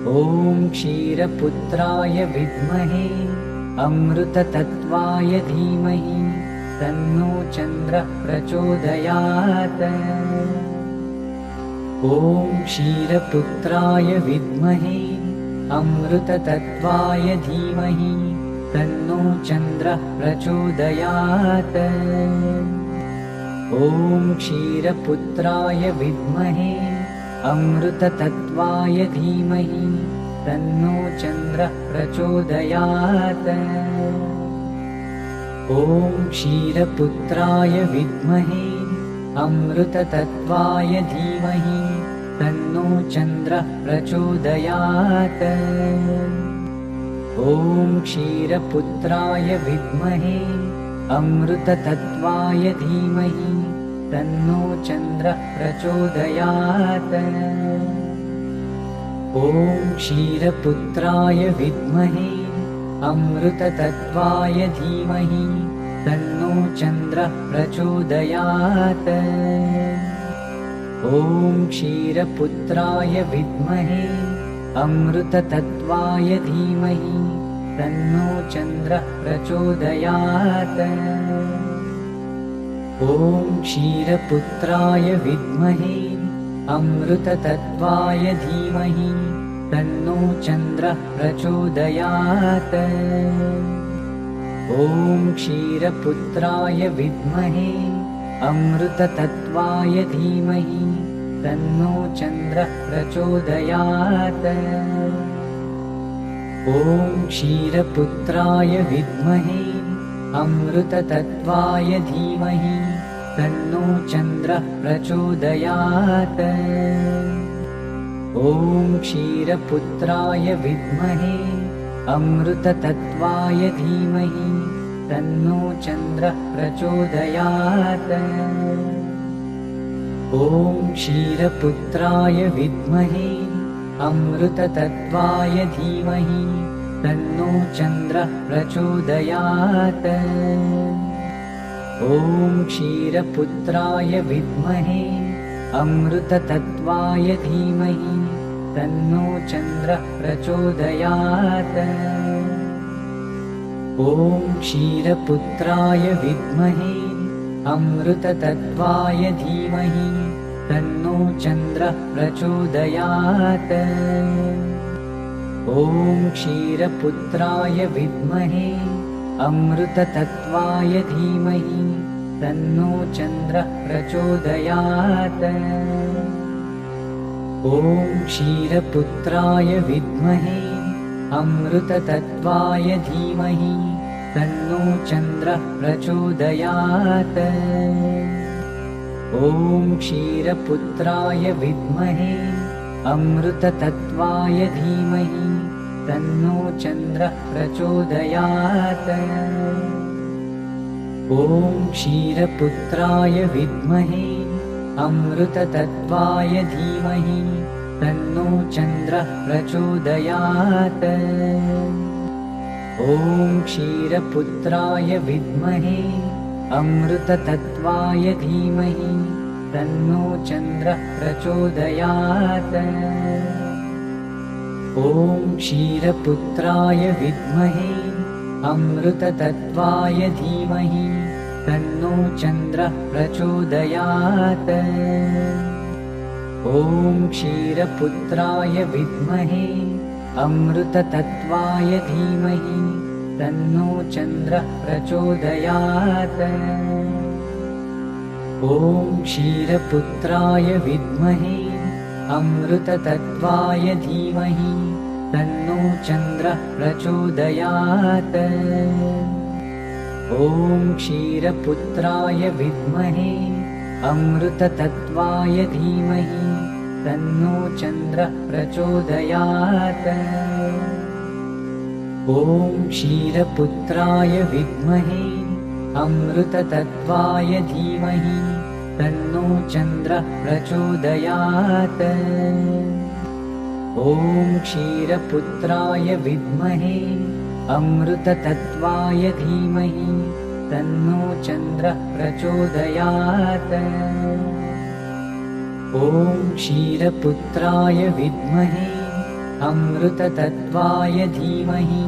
ॐ क्षीरपुत्राय विद्महे अमृततत्त्वाय धीमहि तन्नो चन्द्रः प्रचोदयात्। ॐ क्षीरपुत्राय विद्महे अमृततत्त्वाय धीमहि तन्नो चन्द्रः प्रचोदयात्। ॐ क्षीरपुत्राय विद्महे अमृततत्त्वाय धीमहि तन्नो चन्द्रः प्रचोदयात्। ॐ क्षीरपुत्राय विद्महे अमृततत्त्वाय धीमहि तन्नो चन्द्रः प्रचोदयात्। ॐ क्षीरपुत्राय विद्महे अमृततत्त्वाय धीमहि तन्नो चन्द्रः प्रचोदयात्। ॐ क्षीरपुत्राय विद्महे अमृततत्त्वाय धीमहि तन्नो चन्द्रः प्रचोदयात्। ॐ क्षीरपुत्राय विद्महे अमृततत्त्वाय धीमहि तन्नो चन्द्रः प्रचोदयात्। ॐ क्षीरपुत्राय विद्महे अमृततत्त्वाय धीमहि तन्नो चन्द्रः प्रचोदयात्। ॐ क्षीरपुत्राय विद्महे अमृततत्त्वाय धीमहि तन्नो चन्द्रः प्रचोदयात्। ॐ क्षीरपुत्राय विद्महे अमृततत्त्वाय धीमहि तन्नो चन्द्रः प्रचोदयात्। ॐ क्षीरपुत्राय विद्महे अमृततत्त्वाय धीमहि तन्नो चन्द्रः प्रचोदयात्। ॐ क्षीरपुत्राय विद्महे अमृततत्त्वाय धीमहि तन्नो चन्द्रः प्रचोदयात्। ॐ क्षीरपुत्राय विद्महे अमृततत्त्वाय धीमहि तन्नो चन्द्रः प्रचोदयात्। ॐ क्षीरपुत्राय विद्महे अमृततत्त्वाय धीमहि तन्नो चन्द्रः प्रचोदयात्। ॐ क्षीरपुत्राय विद्महे अमृततत्त्वाय धीमहि तन्नो चन्द्रः प्रचोदयात्। ॐ क्षीरपुत्राय विद्महे अमृततत्त्वाय धीमहि तन्नो चन्द्रः प्रचोदयात्। ॐ क्षीरपुत्राय विद्महे अमृततत्त्वाय धीमहि तन्नो चन्द्रः प्रचोदयात्। ॐ क्षीरपुत्राय विद्महे अमृततत्त्वाय धीमहि तन्नो चन्द्रः प्रचोदयात्। ॐ क्षीरपुत्राय विद्महे अमृततत्त्वाय धीमहि तन्नो चन्द्रः प्रचोदयात्। ॐ क्षीरपुत्राय विद्महे अमृततत्त्वाय धीमहि तन्नो चन्द्रः प्रचोदयात्। ॐ क्षीरपुत्राय विद्महे अमृततत्त्वाय धीमहि तन्नो चन्द्रः प्रचोदयात्। ॐ क्षीरपुत्राय विद्महे अमृततत्त्वाय धीमहि तन्नो चन्द्रः प्रचोदयात्। ॐ क्षीरपुत्राय विद्महे अमृततत्त्वाय धीमहि तन्नो चन्द्रः प्रचोदयात्। ॐ क्षीरपुत्राय विद्महे अमृततत्त्वाय धीमहि तन्नो चन्द्रः प्रचोदयात्। ॐ क्षीरपुत्राय विद्महे अमृततत्त्वाय धीमहि तन्नो चन्द्रः प्रचोदयात्। ॐ क्षीरपुत्राय विद्महे अमृततत्त्वाय धीमहि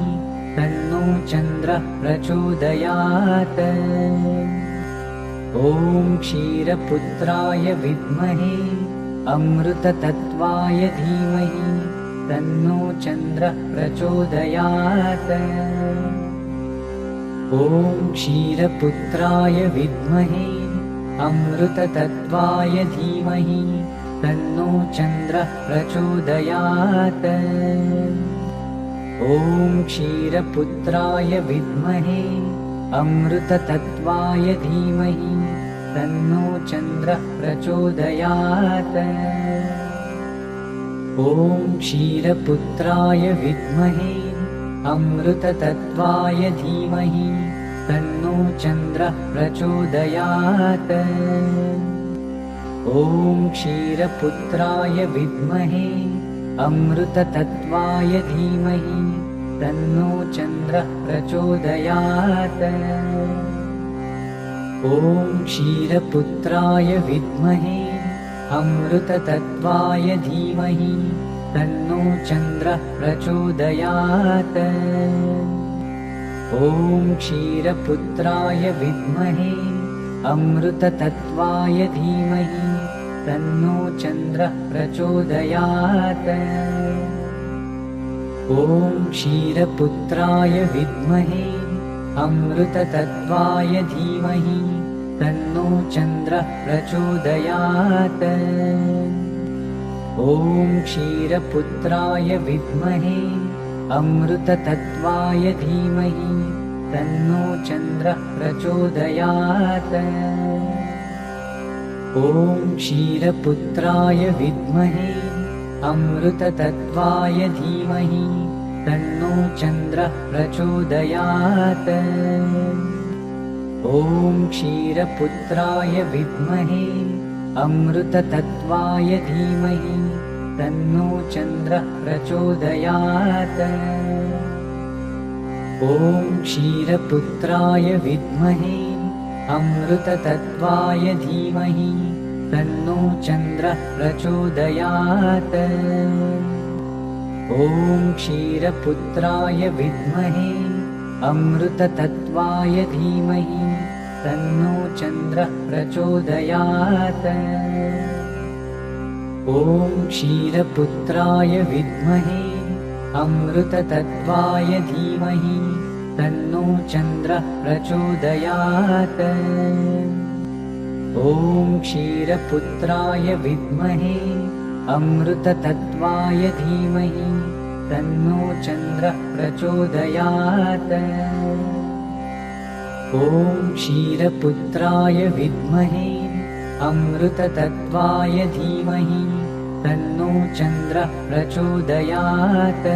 तन्नो चन्द्रः प्रचोदयात्। ॐ क्षीरपुत्राय विद्महे अमृततत्त्वाय धीमहि तन्नो चन्द्रः प्रचोदयात्। ॐ क्षीरपुत्राय विद्महे अमृततत्त्वाय धीमहि तन्नो चन्द्रः प्रचोदयात्। ॐ क्षीरपुत्राय विद्महे अमृततत्त्वाय धीमहि तन्नो चन्द्रः प्रचोदयात्। ॐ क्षीरपुत्राय विद्महे अमृततत्त्वाय धीमहि तन्नो चन्द्रः प्रचोदयात्। ॐ क्षीरपुत्राय विद्महे अमृततत्त्वाय धीमहि तन्नो चन्द्रः प्रचोदयात्। ॐ क्षीरपुत्राय विद्महे अमृततत्त्वाय धीमहि तन्नो चन्द्रः प्रचोदयात्। ॐ क्षीरपुत्राय विद्महे अमृततत्त्वाय धीमहि तन्नो चन्द्रः प्रचोदयात्। ॐ क्षीरपुत्राय विद्महे अमृततत्त्वाय धीमहि तन्नो चन्द्रः प्रचोदयात्। ॐ क्षीरपुत्राय विद्महे अमृततत्त्वाय धीमहि तन्नो चन्द्रः प्रचोदयात्। ॐ क्षीरपुत्राय विद्महे अमृततत्त्वाय धीमहि तन्नो चन्द्रः प्रचोदयात्। ॐ क्षीरपुत्राय विद्महे अमृततत्त्वाय धीमहि तन्नो चन्द्रः प्रचोदयात्। ॐ क्षीरपुत्राय विद्महे अमृततत्त्वाय धीमहि तन्नो चन्द्रः प्रचोदयात्। ॐ क्षीरपुत्राय विद्महे अमृततत्त्वाय धीमहि तन्नो चन्द्रः प्रचोदयात्। ॐ क्षीरपुत्राय विद्महे अमृततत्त्वाय धीमहि तन्नो चन्द्रः प्रचोदयात्। ॐ क्षीरपुत्राय विद्महे अमृततत्त्वाय धीमहि तन्नो चन्द्रः प्रचोदयात्। ॐ क्षीरपुत्राय विद्महे अमृततत्त्वाय धीमहि तन्नो चन्द्रः प्रचोदयात्।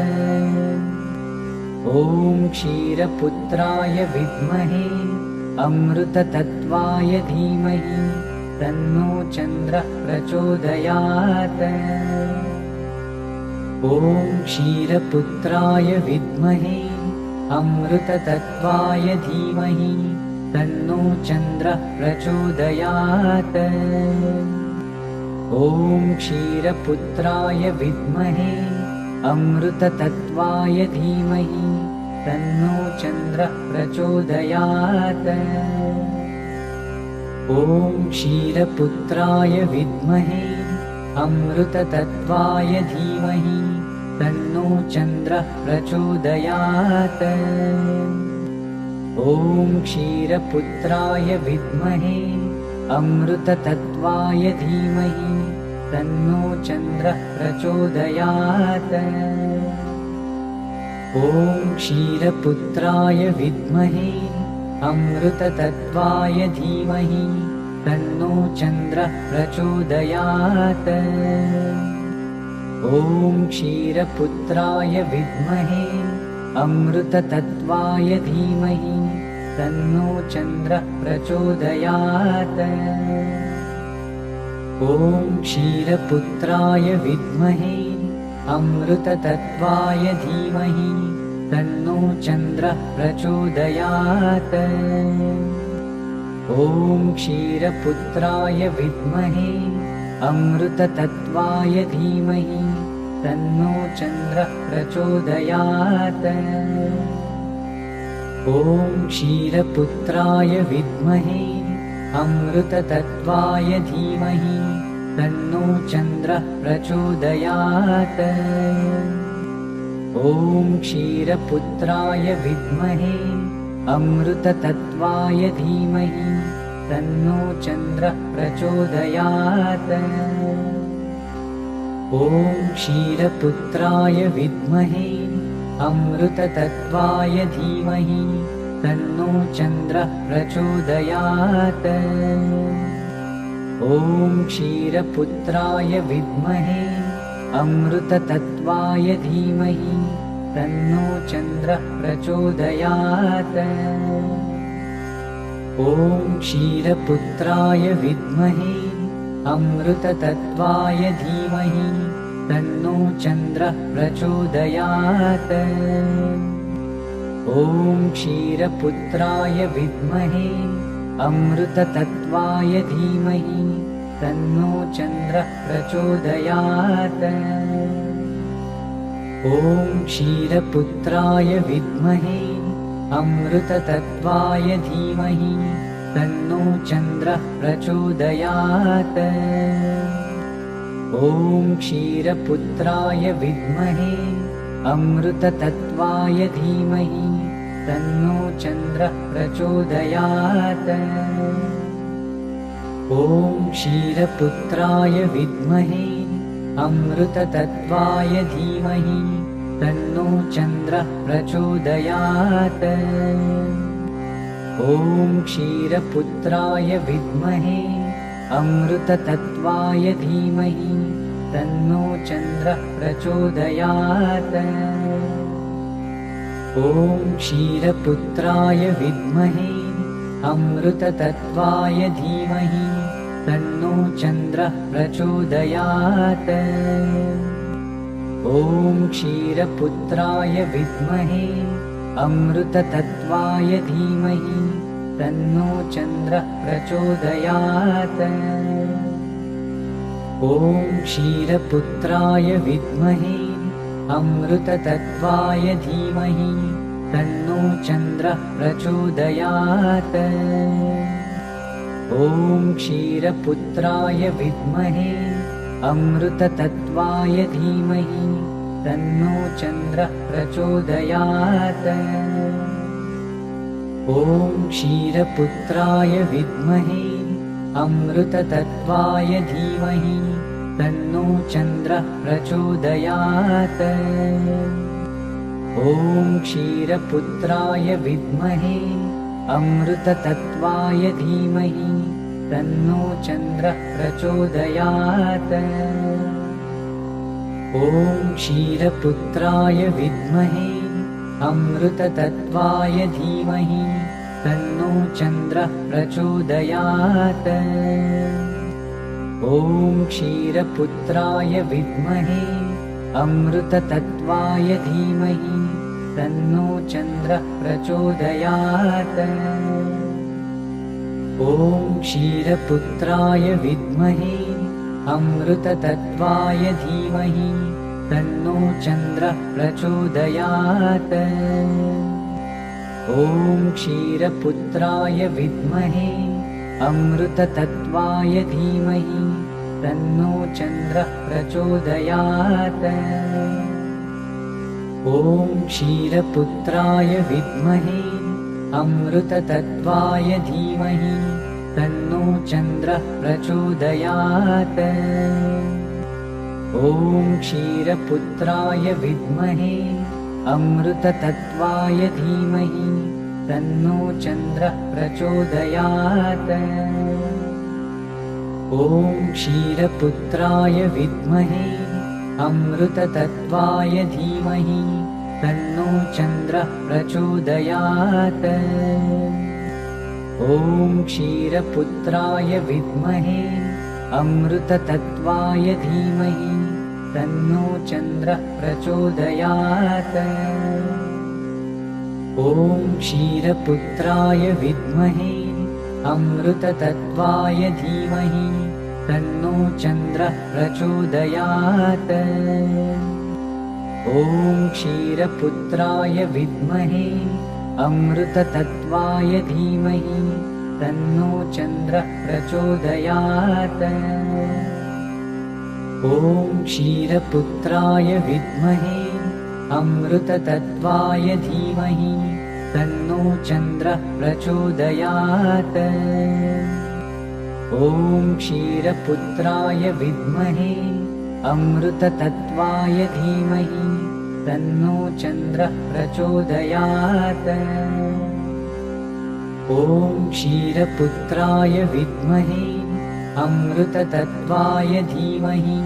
ॐ क्षीरपुत्राय विद्महे अमृततत्त्वाय धीमहि तन्नो चन्द्रः प्रचोदयात्। ॐ क्षीरपुत्राय विद्महे अमृततत्त्वाय धीमहि तन्नो चन्द्रः प्रचोदयात्। ॐ क्षीरपुत्राय विद्महे अमृततत्त्वाय धीमहि तन्नो चन्द्रः प्रचोदयात्। ॐ क्षीरपुत्राय विद्महे अमृततत्त्वाय धीमहि तन्नो चन्द्रः प्रचोदयात्। ॐ क्षीरपुत्राय विद्महे अमृततत्त्वाय धीमहि तन्नो चन्द्रः प्रचोदयात्। ॐ क्षीरपुत्राय विद्महे अमृततत्त्वाय धीमहि तन्नो चन्द्रः प्रचोदयात्। ॐ क्षीरपुत्राय विद्महे अमृततत्त्वाय धीमहि तन्नो चन्द्रः प्रचोदयात्। ॐ क्षीरपुत्राय विद्महे अमृततत्त्वाय धीमहि तन्नो चन्द्रः प्रचोदयात्। ॐ क्षीरपुत्राय विद्महे अमृततत्त्वाय धीमहि तन्नो चन्द्रः प्रचोदयात्। ॐ क्षीरपुत्राय विद्महे अमृततत्त्वाय धीमहि तन्नो चन्द्रः प्रचोदयात्। ॐ क्षीरपुत्राय विद्महे अमृततत्त्वाय धीमहि तन्नो चन्द्रः प्रचोदयात्। ॐ क्षीरपुत्राय विद्महे अमृततत्त्वाय धीमहि तन्नो चन्द्रः प्रचोदयात्। ॐ क्षीरपुत्राय विद्महे अमृततत्त्वाय धीमहि तन्नो चन्द्रः प्रचोदयात्। ॐ क्षीरपुत्राय विद्महे अमृततत्त्वाय धीमहि तन्नो चन्द्रः प्रचोदयात्। ॐ क्षीरपुत्राय विद्महे अमृततत्त्वाय धीमहि तन्नो चन्द्रः प्रचोदयात्। ॐ क्षीरपुत्राय विद्महे अमृततत्त्वाय धीमहि तन्नो चन्द्रः प्रचोदयात्। ॐ क्षीरपुत्राय विद्महे अमृततत्त्वाय धीमहि तन्नो चन्द्रः प्रचोदयात्। ॐ क्षीरपुत्राय विद्महे अमृततत्त्वाय धीमहि तन्नो चन्द्रः प्रचोदयात्। ॐ क्षीरपुत्राय विद्महे अमृततत्त्वाय धीमहि तन्नो चन्द्रः प्रचोदयात्। ॐ क्षीरपुत्राय विद्महे अमृततत्त्वाय धीमहि तन्नो चन्द्रः प्रचोदयात्। ॐ क्षीरपुत्राय विद्महे अमृततत्त्वाय धीमहि तन्नो चन्द्रः प्रचोदयात्। ॐ क्षीरपुत्राय विद्महे अमृततत्त्वाय धीमहि तन्नो चन्द्रः प्रचोदयात्। ॐ क्षीरपुत्राय विद्महे अमृततत्त्वाय धीमहि तन्नो चन्द्रः प्रचोदयात्। ॐ क्षीरपुत्राय विद्महे अमृततत्त्वाय धीमहि तन्नो चन्द्रः प्रचोदयात्। ॐ क्षीरपुत्राय विद्महे अमृततत्त्वाय धीमहि तन्नो चन्द्रः प्रचोदयात्। ॐ क्षीरपुत्राय विद्महे अमृततत्त्वाय धीमहि तन्नो चन्द्रः प्रचोदयात्। ॐ क्षीरपुत्राय विद्महे अमृततत्त्वाय धीमहि तन्नो चन्द्रः प्रचोदयात्। ॐ क्षीरपुत्राय विद्महे अमृततत्त्वाय धीमहि तन्नो चन्द्रः प्रचोदयात्। ॐ क्षीरपुत्राय विद्महे अमृततत्त्वाय धीमहि तन्नो चन्द्रः प्रचोदयात्। ॐ क्षीरपुत्राय विद्महे अमृततत्त्वाय धीमहि तन्नो चन्द्रः प्रचोदयात्। ॐ क्षीरपुत्राय विद्महे अमृततत्त्वाय धीमहि तन्नो चन्द्रः प्रचोदयात्। ॐ क्षीरपुत्राय विद्महे अमृततत्त्वाय धीमहि तन्नो चन्द्रः प्रचोदयात्। ॐ क्षीरपुत्राय विद्महे अमृततत्त्वाय धीमहि तन्नो चन्द्रः प्रचोदयात्। ॐ क्षीरपुत्राय विद्महे अमृततत्त्वाय धीमहि तन्नो चन्द्रः प्रचोदयात्। ॐ क्षीरपुत्राय विद्महे अमृततत्त्वाय धीमहि तन्नो चन्द्रः प्रचोदयात्। ॐ क्षीरपुत्राय विद्महे अमृततत्त्वाय धीमहि तन्नो चन्द्रः प्रचोदयात्। ॐ क्षीरपुत्राय विद्महे अमृततत्त्वाय धीमहि तन्नो चन्द्रः प्रचोदयात्। ॐ क्षीरपुत्राय विद्महे अमृततत्त्वाय धीमहि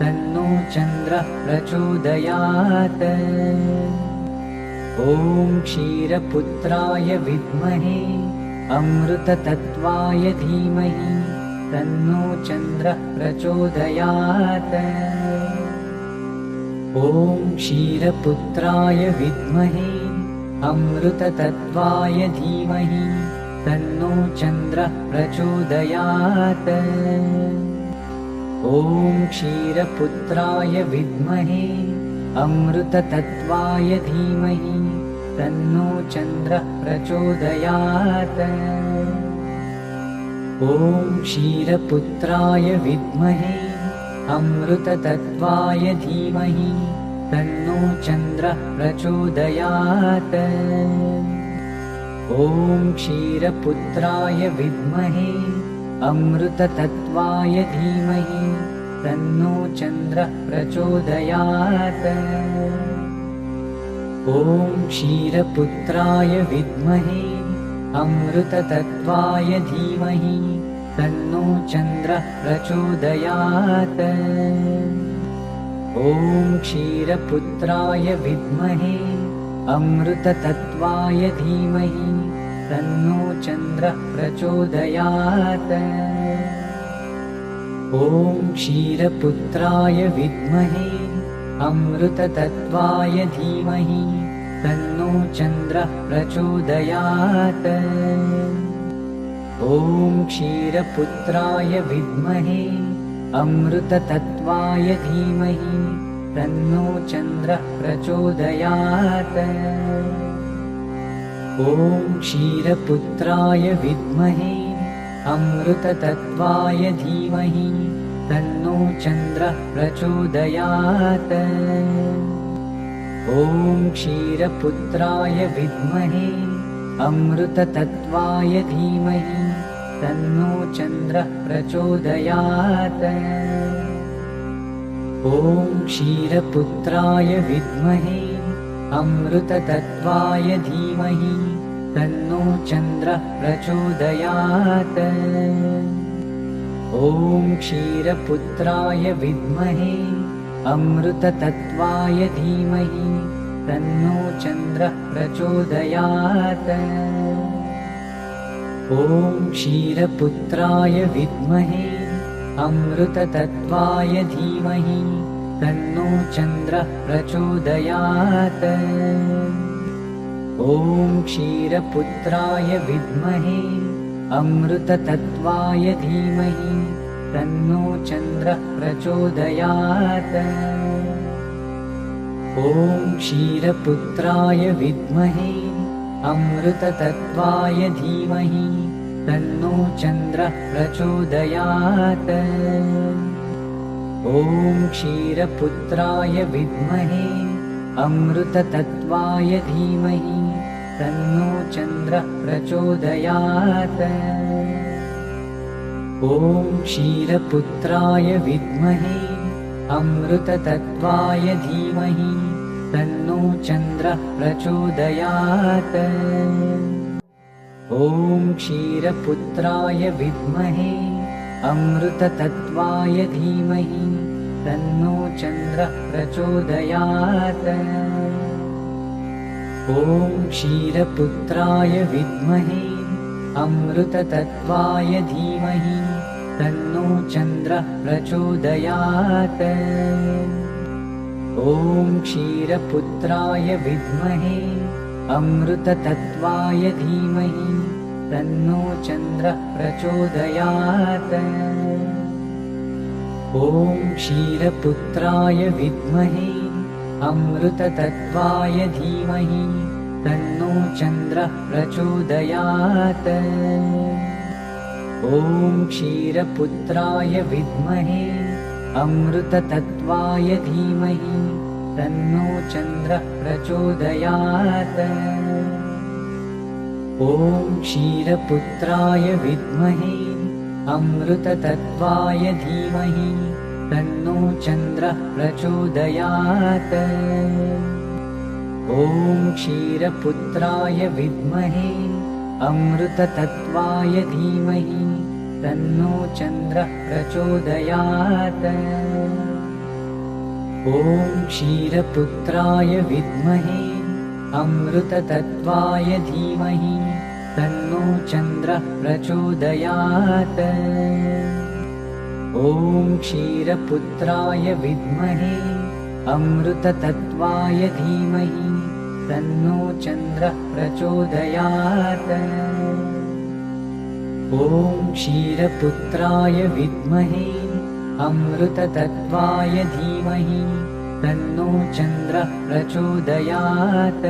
तन्नो चन्द्रः प्रचोदयात्। ॐ क्षीरपुत्राय विद्महे अमृततत्त्वाय धीमहि तन्नो चन्द्रः प्रचोदयात्। ॐ क्षीरपुत्राय विद्महे अमृततत्त्वाय धीमहि तन्नो चन्द्रः प्रचोदयात्। ॐ क्षीरपुत्राय विद्महे अमृततत्त्वाय धीमहि तन्नो चन्द्रः प्रचोदयात्। ॐ क्षीरपुत्राय विद्महे अमृततत्त्वाय धीमहि तन्नो चन्द्रः प्रचोदयात्। ॐ क्षीरपुत्राय विद्महे अमृततत्त्वाय धीमहि तन्नो चन्द्रः प्रचोदयात्। ॐ क्षीरपुत्राय विद्महे अमृततत्त्वाय धीमहि तन्नो चन्द्रः प्रचोदयात्। ॐ क्षीरपुत्राय विद्महे अमृततत्त्वाय धीमहि तन्नो चन्द्रः प्रचोदयात्। ॐ क्षीरपुत्राय विद्महे अमृततत्त्वाय धीमहि तन्नो चन्द्रः प्रचोदयात्। ॐ क्षीरपुत्राय विद्महे अमृततत्त्वाय धीमहि तन्नो चन्द्रः प्रचोदयात्। ॐ क्षीरपुत्राय विद्महे अमृततत्त्वाय धीमहि तन्नो चन्द्रः प्रचोदयात्। ॐ क्षीरपुत्राय विद्महे अमृततत्त्वाय धीमहि तन्नो चन्द्रः प्रचोदयात्। ॐ क्षीरपुत्राय विद्महे अमृततत्त्वाय धीमहि तन्नो चन्द्रः प्रचोदयात्। ॐ क्षीरपुत्राय विद्महे अमृततत्त्वाय धीमहि तन्नो चन्द्रः प्रचोदयात्। ॐ क्षीरपुत्राय विद्महे अमृततत्त्वाय धीमहि तन्नो चन्द्रः प्रचोदयात्। ॐ क्षीरपुत्राय विद्महे अमृततत्त्वाय धीमहि तन्नो चन्द्रः प्रचोदयात्। ॐ क्षीरपुत्राय विद्महे अमृततत्त्वाय धीमहि तन्नो चन्द्रः प्रचोदयात्। ॐ क्षीरपुत्राय विद्महे अमृततत्त्वाय धीमहि तन्नो चन्द्रः प्रचोदयात्। ॐ क्षीरपुत्राय विद्महे अमृततत्त्वाय धीमहि तन्नो चन्द्रः प्रचोदयात्। ॐ क्षीरपुत्राय विद्महे अमृततत्त्वाय धीमहि तन्नो चन्द्रः प्रचोदयात्। ॐ क्षीरपुत्राय विद्महे अमृततत्त्वाय धीमहि तन्नो चन्द्रः प्रचोदयात्। ॐ क्षीरपुत्राय विद्महे अमृततत्त्वाय धीमहि तन्नो चन्द्रः प्रचोदयात्। ॐ क्षीरपुत्राय विद्महे अमृततत्त्वाय धीमहि तन्नो चन्द्रः प्रचोदयात्। ॐ क्षीरपुत्राय विद्महे अमृततत्त्वाय धीमहि तन्नो चन्द्रः प्रचोदयात्। ॐ क्षीरपुत्राय विद्महे अमृततत्त्वाय धीमहि तन्नो चन्द्रः प्रचोदयात्। ॐ क्षीरपुत्राय विद्महे अमृततत्त्वाय धीमहि तन्नो चन्द्रः प्रचोदयात्। ॐ क्षीरपुत्राय विद्महे अमृततत्त्वाय धीमहि तन्नो चन्द्रः प्रचोदयात्। ॐ क्षीरपुत्राय विद्महे अमृततत्त्वाय धीमहि तन्नो चन्द्रः प्रचोदयात्। ॐ क्षीरपुत्राय विद्महे अमृततत्त्वाय धीमहि तन्नो चन्द्रः प्रचोदयात्।